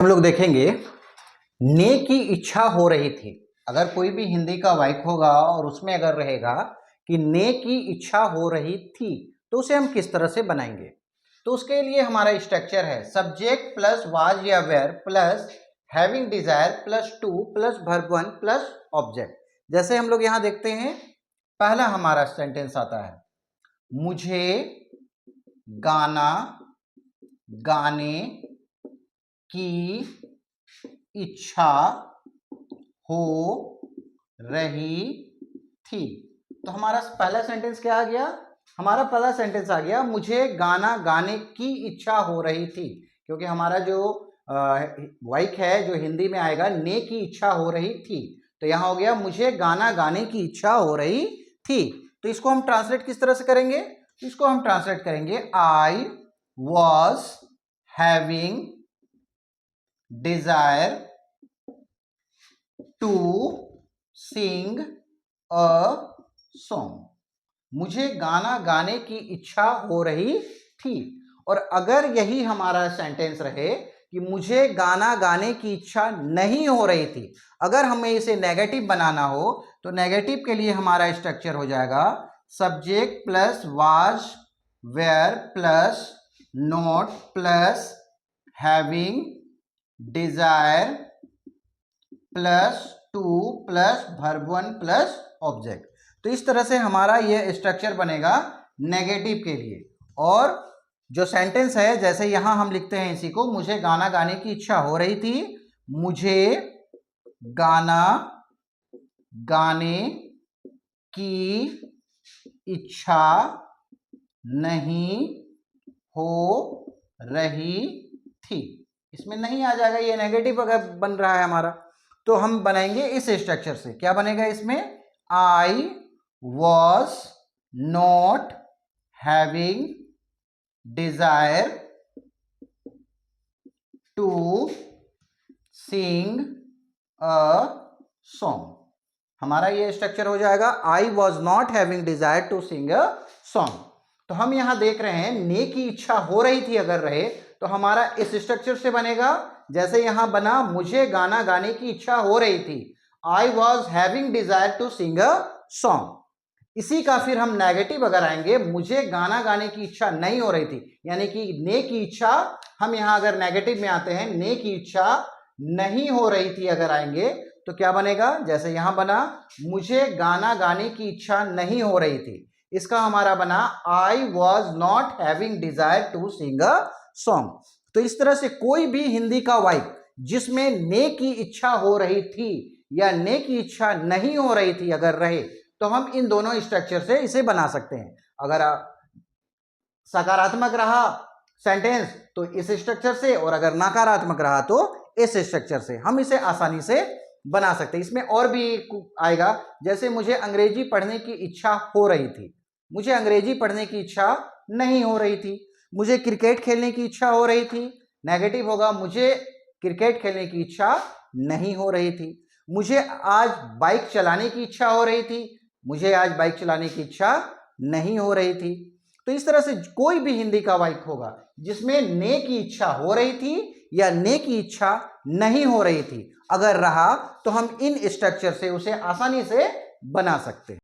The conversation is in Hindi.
हम लोग देखेंगे ने की इच्छा हो रही थी। अगर कोई भी हिंदी का वाक्य होगा और उसमें अगर रहेगा कि ने की इच्छा हो रही थी तो उसे हम किस तरह से बनाएंगे। तो उसके लिए हमारा स्ट्रक्चर है सब्जेक्ट प्लस वाज या were plus having desire plus to plus verb one plus object. जैसे हम लोग यहां देखते हैं, पहला हमारा सेंटेंस आता है मुझे गाना गाने की इच्छा हो रही थी। तो हमारा पहला सेंटेंस क्या आ गया? हमारा पहला सेंटेंस आ गया मुझे गाना गाने की इच्छा हो रही थी, क्योंकि हमारा जो वाक्य है जो हिंदी में आएगा ने की इच्छा हो रही थी, तो यहां हो गया मुझे गाना गाने की इच्छा हो रही थी। तो इसको हम ट्रांसलेट किस तरह से करेंगे? इसको हम ट्रांसलेट करेंगे आई was having desire to sing a song। मुझे गाना गाने की इच्छा हो रही थी। और अगर यही हमारा सेंटेंस रहे कि मुझे गाना गाने की इच्छा नहीं हो रही थी, अगर हमें इसे नेगेटिव बनाना हो तो नेगेटिव के लिए हमारा स्ट्रक्चर हो जाएगा subject plus was were plus not plus having desire plus to plus verb one plus object. तो इस तरह से हमारा ये स्ट्रक्चर बनेगा नेगेटिव के लिए। और जो सेंटेंस है जैसे यहां हम लिखते हैं इसी को, मुझे गाना गाने की इच्छा हो रही थी, मुझे गाना गाने की इच्छा नहीं हो रही थी। इसमें नहीं आ जाएगा, ये नेगेटिव अगर बन रहा है हमारा, तो हम बनाएंगे इस स्ट्रक्चर से। क्या बनेगा इसमें? I was not having desire to sing a song. हमारा ये स्ट्रक्चर हो जाएगा I was not having desire to sing a song. तो हम यहां देख रहे हैं ने की इच्छा हो रही थी अगर रहे तो हमारा इस स्ट्रक्चर से बनेगा जैसे यहां बना मुझे गाना गाने की इच्छा हो रही थी, I was having desire to sing a song. इसी का फिर हम नेगेटिव अगर आएंगे मुझे गाना गाने की इच्छा नहीं हो रही थी, यानी कि ने की इच्छा, हम यहां अगर नेगेटिव में आते हैं ने की इच्छा नहीं हो रही थी अगर आएंगे तो क्या बनेगा? जैसे यहां बना मुझे गाना गाने की इच्छा नहीं हो रही थी, इसका हमारा बना I was not having desire to sing a song. तो इस तरह से कोई भी हिंदी का वाक्य जिसमें ने की इच्छा हो रही थी या ने की इच्छा नहीं हो रही थी अगर रहे तो हम इन दोनों स्ट्रक्चर से इसे बना सकते हैं। अगर सकारात्मक रहा सेंटेंस तो इस स्ट्रक्चर से, और अगर नकारात्मक रहा तो इस स्ट्रक्चर से हम इसे आसानी से बना सकते हैं। इसमें और भी आएगा, जैसे मुझे अंग्रेजी पढ़ने की इच्छा हो रही थी, मुझे अंग्रेजी पढ़ने की इच्छा नहीं हो रही थी। मुझे क्रिकेट खेलने की इच्छा हो रही थी, नेगेटिव होगा मुझे क्रिकेट खेलने की इच्छा नहीं हो रही थी। मुझे आज बाइक चलाने की इच्छा हो रही थी, मुझे आज बाइक चलाने की इच्छा नहीं हो रही थी। तो इस तरह से कोई भी हिंदी का वाक्य होगा जिसमें ने की इच्छा हो रही थी या ने की इच्छा नहीं हो रही थी अगर रहा तो हम इन स्ट्रक्चर से उसे आसानी से बना सकते हैं।